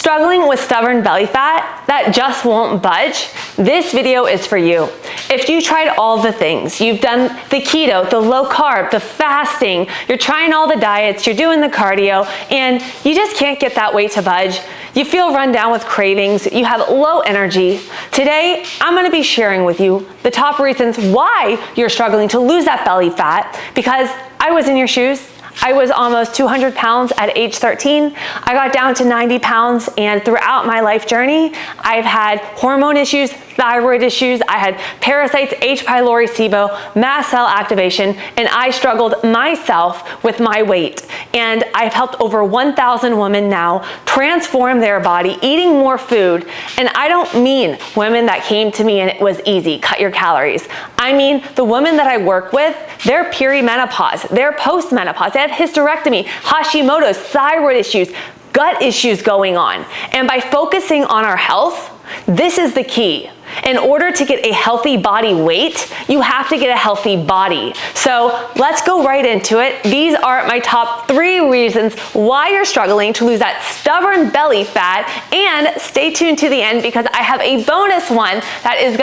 Struggling with stubborn belly fat that just won't budge? This video is for you. If you tried all the things, you've done the keto, the low carb, the fasting, you're trying all the diets, you're doing the cardio, and you just can't get that weight to budge, you feel run down with cravings, you have low energy, today I'm going to be sharing with you the top reasons why you're struggling to lose that belly fat, because I was in your shoes. I was almost 200 pounds at age 13. I got down to 90 pounds, and throughout my life journey, I've had hormone issues, thyroid issues, I had parasites, H. pylori, SIBO, mast cell activation, and I struggled myself with my weight. And I've helped over 1,000 women now transform their body, eating more food. And I don't mean women that came to me and it was easy, cut your calories. I mean the women that I work with, they're perimenopause, they're postmenopause, they had hysterectomy, Hashimoto's, thyroid issues, gut issues going on. And by focusing on our health, this is the key. In order to get a healthy body weight, you have to get a healthy body. So let's go right into it. These are my top 3 reasons why you're struggling to lose that stubborn belly fat, and stay tuned to the end because I have a bonus one that is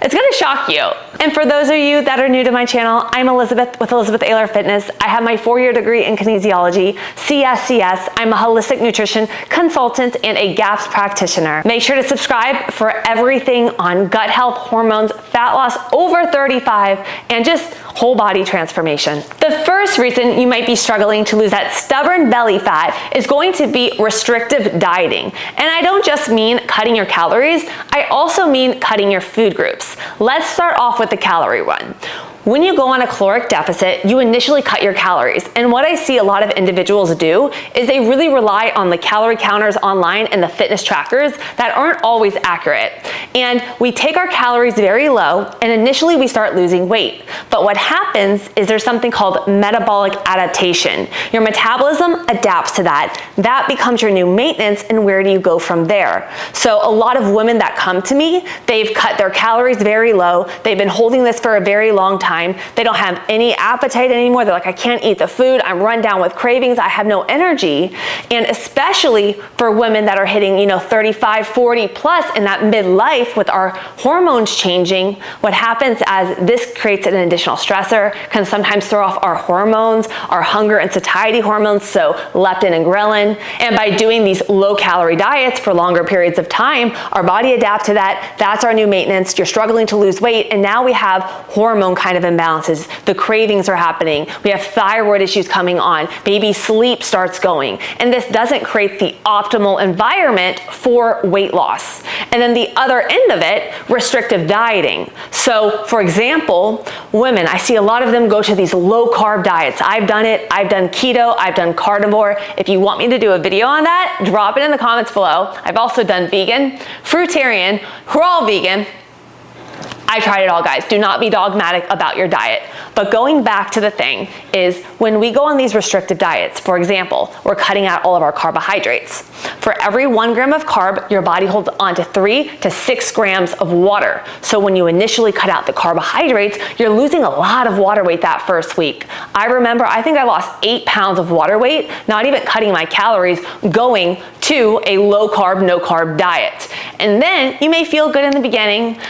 it's gonna shock you. And for those of you that are new to my channel, I'm Elizabeth with Elizabeth Ayler Fitness. I have my 4-year degree in kinesiology, CSCS. I'm a holistic nutrition consultant and a GAPS practitioner. Make sure to subscribe for everything on gut health, hormones, fat loss over 35, and just whole body transformation. The first reason you might be struggling to lose that stubborn belly fat is going to be restrictive dieting. And I don't just mean cutting your calories, I also mean cutting your food groups. Let's start off with the calorie run. When you go on a caloric deficit, you initially cut your calories. And what I see a lot of individuals do is they really rely on the calorie counters online and the fitness trackers that aren't always accurate. And we take our calories very low, and initially we start losing weight. But what happens is there's something called metabolic adaptation. Your metabolism adapts to that. That becomes your new maintenance, and where do you go from there? So a lot of women that come to me, they've cut their calories very low. They've been holding this for a very long time. They don't have any appetite anymore. They're like, I can't eat the food. I'm run down with cravings. I have no energy. And especially for women that are hitting, 35, 40 plus in that midlife with our hormones changing, what happens as this creates an additional stressor, can sometimes throw off our hormones, our hunger and satiety hormones, so leptin and ghrelin. And by doing these low calorie diets for longer periods of time, our body adapts to that. That's our new maintenance. You're struggling to lose weight, and now we have hormone kind of imbalances. The cravings are happening. We have thyroid issues coming on. Baby sleep starts going. And this doesn't create the optimal environment for weight loss. And then the other end of it, restrictive dieting. So for example, women, I see a lot of them go to these low carb diets. I've done it. I've done keto. I've done carnivore. If you want me to do a video on that, drop it in the comments below. I've also done vegan, fruitarian, we're all vegan. I tried it all, guys. Do not be dogmatic about your diet. But going back to the thing is when we go on these restrictive diets, for example, we're cutting out all of our carbohydrates. For every 1 gram of carb, your body holds on to 3 to 6 grams of water. So when you initially cut out the carbohydrates, you're losing a lot of water weight that first week. I remember, I think I lost 8 pounds of water weight, not even cutting my calories, going to a low carb, no carb diet. And then you may feel good in the beginning,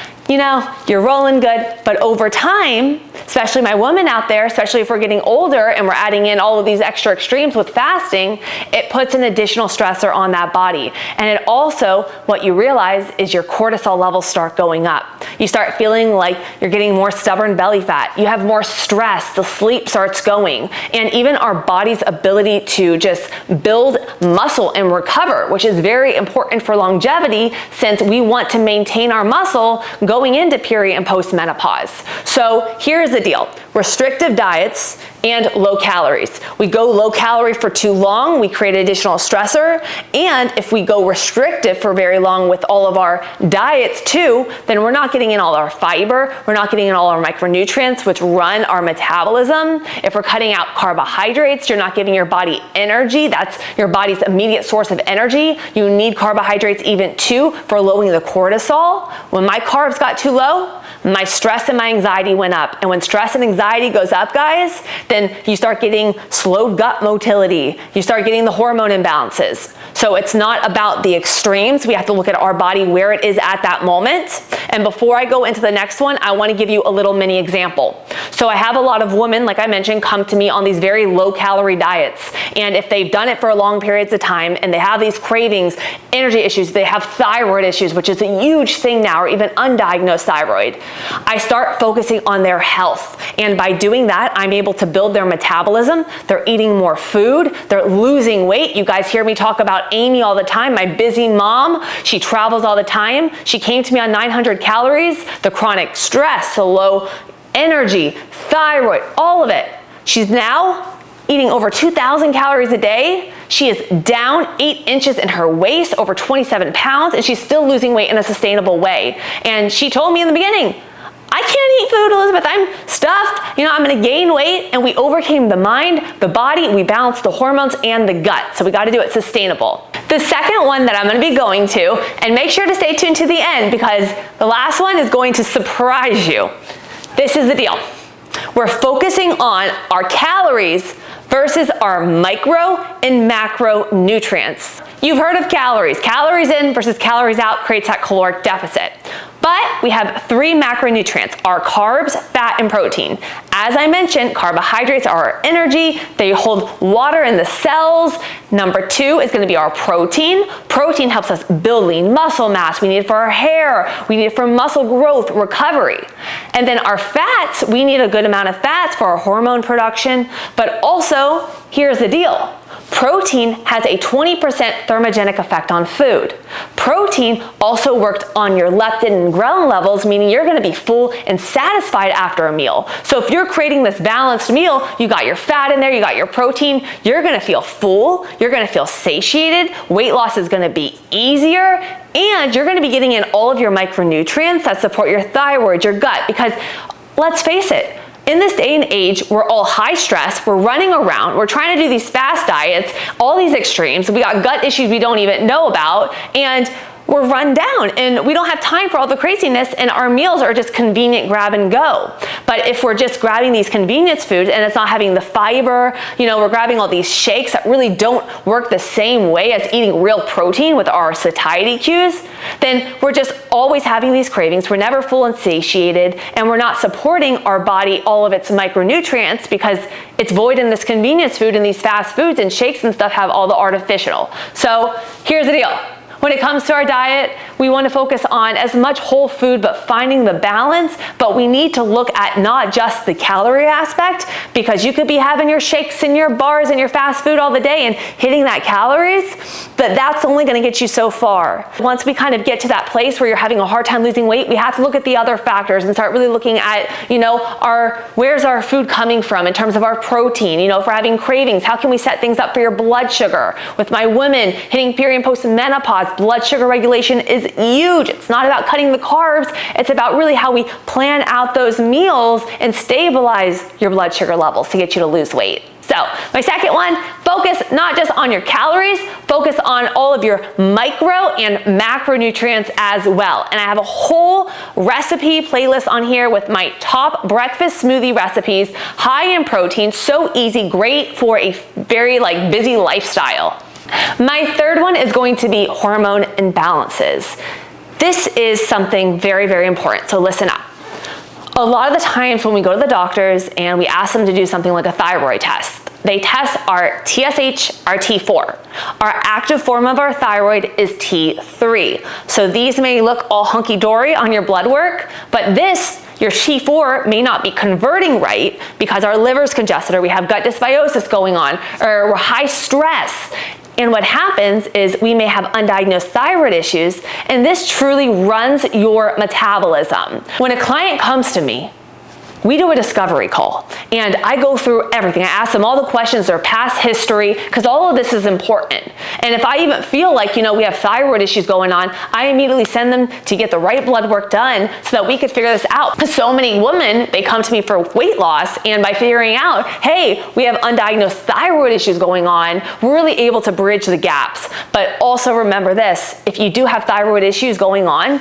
you're rolling good, but over time, especially my women out there, especially if we're getting older and we're adding in all of these extra extremes with fasting, it puts an additional stressor on that body. And it also, what you realize is your cortisol levels start going up. You start feeling like you're getting more stubborn belly fat. You have more stress, the sleep starts going. And even our body's ability to just build muscle and recover, which is very important for longevity since we want to maintain our muscle going into peri and post-menopause. So here's the deal. Restrictive diets and low calories. We go low calorie for too long, we create additional stressor. And if we go restrictive for very long with all of our diets too, then we're not getting in all our fiber, we're not getting in all our micronutrients, which run our metabolism. If we're cutting out carbohydrates, you're not giving your body energy. That's your body's immediate source of energy. You need carbohydrates even too for lowering the cortisol. When my carbs got too low, my stress and my anxiety went up. And when stress and anxiety goes up, guys, then you start getting slowed gut motility. You start getting the hormone imbalances. So it's not about the extremes. We have to look at our body where it is at that moment. And before I go into the next one, I want to give you a little mini example. So I have a lot of women, like I mentioned, come to me on these very low calorie diets. And if they've done it for long periods of time and they have these cravings, energy issues, they have thyroid issues, which is a huge thing now, or even undiagnosed thyroid, I start focusing on their health. And by doing that, I'm able to build their metabolism. They're eating more food. They're losing weight. You guys hear me talk about Amy all the time, my busy mom. She travels all the time. She came to me on 900 calories, the chronic stress, the low energy, thyroid, all of it. She's now eating over 2,000 calories a day. She is down 8 inches in her waist, over 27 pounds, and she's still losing weight in a sustainable way. And she told me in the beginning, I can't eat food, Elizabeth. I'm stuffed. You know, I'm gonna gain weight. And we overcame the mind, the body, we balanced the hormones and the gut. So we gotta do it sustainable. The second one that I'm gonna be going to, and make sure to stay tuned to the end because the last one is going to surprise you. This is the deal. We're focusing on our calories versus our micro and macro nutrients. You've heard of calories. Calories in versus calories out creates that caloric deficit. But we have 3 macronutrients, our carbs, fat, and protein. As I mentioned, carbohydrates are our energy. They hold water in the cells. Number 2 is gonna be our protein. Protein helps us build lean muscle mass. We need it for our hair. We need it for muscle growth, recovery. And then our fats, we need a good amount of fats for our hormone production. But also, here's the deal. Protein has a 20% thermogenic effect on food. Protein also worked on your leptin and ghrelin levels, meaning you're gonna be full and satisfied after a meal. So if you're creating this balanced meal, you got your fat in there, you got your protein, you're gonna feel full, you're gonna feel satiated, weight loss is gonna be easier, and you're gonna be getting in all of your micronutrients that support your thyroid, your gut, because let's face it, in this day and age, we're all high stress, we're running around, we're trying to do these fast diets, all these extremes, we got gut issues we don't even know about, and we're run down and we don't have time for all the craziness, and our meals are just convenient grab and go. But if we're just grabbing these convenience foods and it's not having the fiber, you know, we're grabbing all these shakes that really don't work the same way as eating real protein with our satiety cues, then we're just always having these cravings. We're never full and satiated, and we're not supporting our body all of its micronutrients because it's void in this convenience food, and these fast foods and shakes and stuff have all the artificial. So here's the deal. When it comes to our diet, we want to focus on as much whole food, but finding the balance. But we need to look at not just the calorie aspect, because you could be having your shakes and your bars and your fast food all the day and hitting that calories, but that's only going to get you so far. Once we kind of get to that place where you're having a hard time losing weight, we have to look at the other factors and start really looking at, you know, where's our food coming from in terms of our protein. You know, if we're having cravings, how can we set things up for your blood sugar? With my women hitting period and post-menopause, blood sugar regulation is huge. It's not about cutting the carbs. It's about really how we plan out those meals and stabilize your blood sugar levels to get you to lose weight. So my second one, focus not just on your calories, focus on all of your micro and macronutrients as well. And I have a whole recipe playlist on here with my top breakfast smoothie recipes, high in protein, so easy, great for a very busy lifestyle. My third one is going to be hormone imbalances. This is something very, very important, so listen up. A lot of the times when we go to the doctors and we ask them to do something like a thyroid test, they test our TSH, our T4. Our active form of our thyroid is T3. So these may look all hunky-dory on your blood work, but your T4 may not be converting right because our liver's congested, or we have gut dysbiosis going on, or we're high stress. And what happens is we may have undiagnosed thyroid issues, and this truly runs your metabolism. When a client comes to me, we do a discovery call, and I go through everything. I ask them all the questions, their past history, because all of this is important. And if I even feel like, we have thyroid issues going on, I immediately send them to get the right blood work done so that we could figure this out. Because so many women, they come to me for weight loss, and by figuring out, hey, we have undiagnosed thyroid issues going on, we're really able to bridge the gaps. But also remember this, if you do have thyroid issues going on,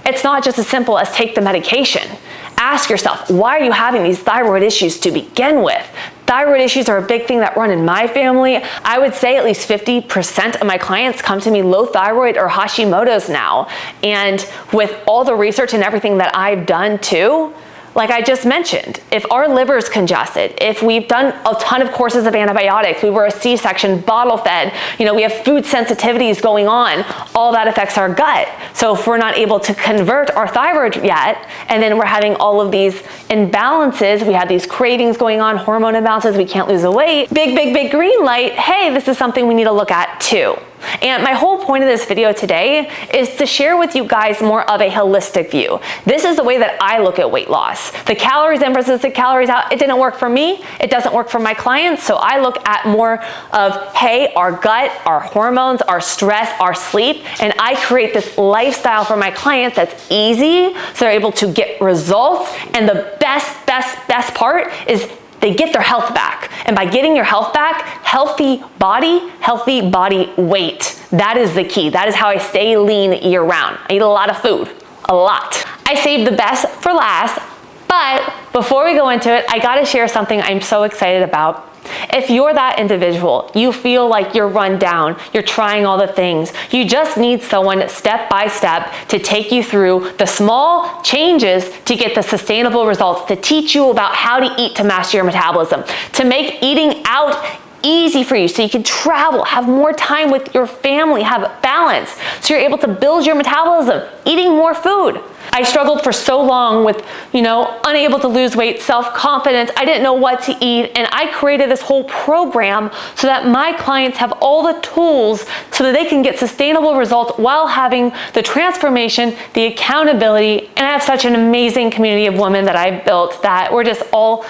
it's not just as simple as take the medication. Ask yourself, why are you having these thyroid issues to begin with? Thyroid issues are a big thing that run in my family. I would say at least 50% of my clients come to me low thyroid or Hashimoto's now. And with all the research and everything that I've done too, like I just mentioned, if our liver is congested, if we've done a ton of courses of antibiotics, we were a C-section, bottle fed, we have food sensitivities going on, all that affects our gut. So if we're not able to convert our thyroid yet, and then we're having all of these imbalances, we have these cravings going on, hormone imbalances, we can't lose the weight, big green light, hey, this is something we need to look at too. And my whole point of this video today is to share with you guys more of a holistic view. This is the way that I look at weight loss. The calories in versus the calories out, it didn't work for me. It doesn't work for my clients. So I look at more of, hey, our gut, our hormones, our stress, our sleep, and I create this lifestyle for my clients that's easy so they're able to get results. And the best part is they get their health back. And by getting your health back, healthy body weight. That is the key. That is how I stay lean year round. I eat a lot of food, a lot. I save the best for last, but before we go into it, I gotta share something I'm so excited about. If you're that individual, you feel like you're run down, you're trying all the things, you just need someone step by step to take you through the small changes to get the sustainable results, to teach you about how to eat to master your metabolism, to make eating out easy for you so you can travel, have more time with your family, have balance, so you're able to build your metabolism, eating more food. I struggled for so long with, unable to lose weight, self-confidence. I didn't know what to eat. And I created this whole program so that my clients have all the tools so that they can get sustainable results while having the transformation, the accountability. And I have such an amazing community of women that I've built that we're just all,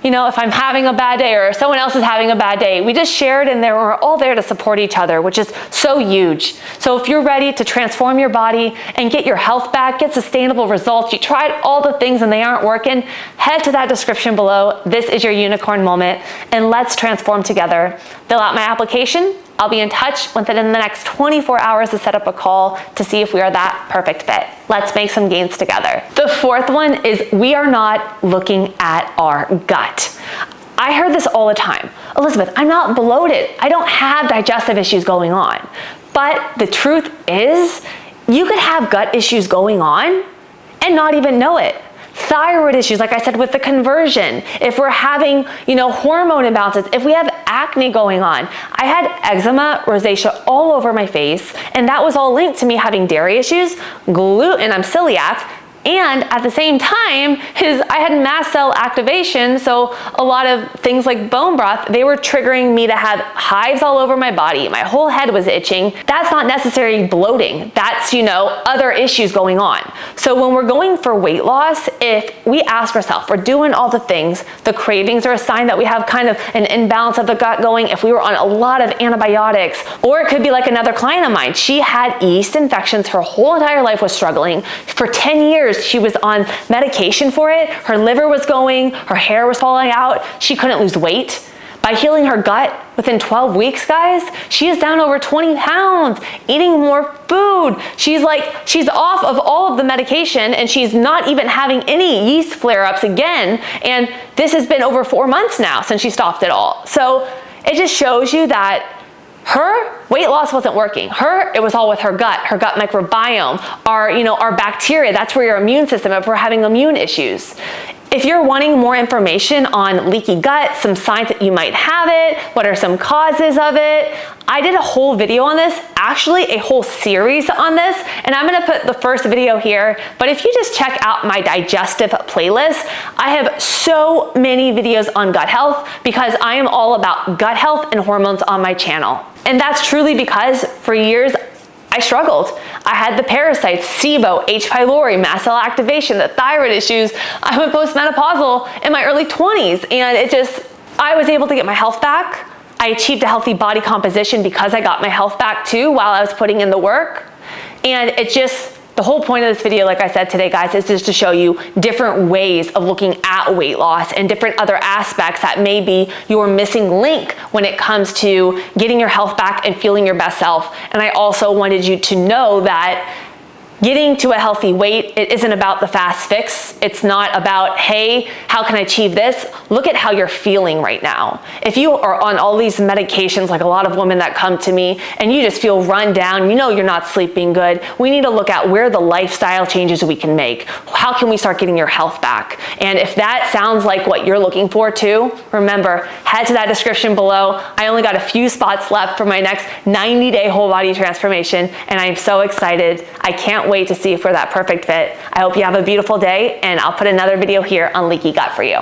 if I'm having a bad day or someone else is having a bad day, we just share it and we're all there to support each other, which is so huge. So if you're ready to transform your body and get your health back, get sustainable results, you tried all the things and they aren't working, head to that description below. This is your unicorn moment and let's transform together. Fill out my application. I'll be in touch within the next 24 hours to set up a call to see if we are that perfect fit. Let's make some gains together. The fourth one is we are not looking at our gut. I heard this all the time. Elizabeth, I'm not bloated. I don't have digestive issues going on. But the truth is, you could have gut issues going on and not even know it. Thyroid issues, like I said, with the conversion, if we're having, hormone imbalances, if we have acne going on. I had eczema, rosacea all over my face, and that was all linked to me having dairy issues, gluten, I'm celiac, and at the same time, I had mast cell activation, so a lot of things like bone broth, they were triggering me to have hives all over my body. My whole head was itching. That's not necessarily bloating. That's, other issues going on. So when we're going for weight loss, if we ask ourselves, we're doing all the things, the cravings are a sign that we have kind of an imbalance of the gut going. If we were on a lot of antibiotics, or it could be like another client of mine, she had yeast infections. Her whole entire life was struggling. For 10 years, she was on medication for it. Her liver was going, her hair was falling out. She couldn't lose weight. By healing her gut within 12 weeks, guys, she is down over 20 pounds, eating more food. She's off of all of the medication and she's not even having any yeast flare-ups again. And this has been over 4 months now since she stopped it all. So it just shows you that her weight loss wasn't working. It was all with her gut microbiome, our bacteria. That's where your immune system, if we're having immune issues. If you're wanting more information on leaky gut, some signs that you might have it, what are some causes of it, I did a whole video on this, actually a whole series on this, and I'm gonna put the first video here, but if you just check out my digestive playlist, I have so many videos on gut health because I am all about gut health and hormones on my channel. And that's truly because for years, I struggled. I had the parasites, SIBO, H. pylori, mast cell activation, the thyroid issues. I went postmenopausal in my early 20s and I was able to get my health back. I achieved a healthy body composition because I got my health back too while I was putting in the work. And the whole point of this video, like I said today, guys, is just to show you different ways of looking at weight loss and different other aspects that may be your missing link when it comes to getting your health back and feeling your best self. And I also wanted you to know that getting to a healthy weight, it isn't about the fast fix. It's not about, hey, how can I achieve this? Look at how you're feeling right now. If you are on all these medications, like a lot of women that come to me, and you just feel run down, you know you're not sleeping good, we need to look at where the lifestyle changes we can make. How can we start getting your health back? And if that sounds like what you're looking for too, remember, head to that description below. I only got a few spots left for my next 90-day whole body transformation, and I'm so excited. I can't wait to see if we're that perfect fit. I hope you have a beautiful day, and I'll put another video here on leaky gut for you.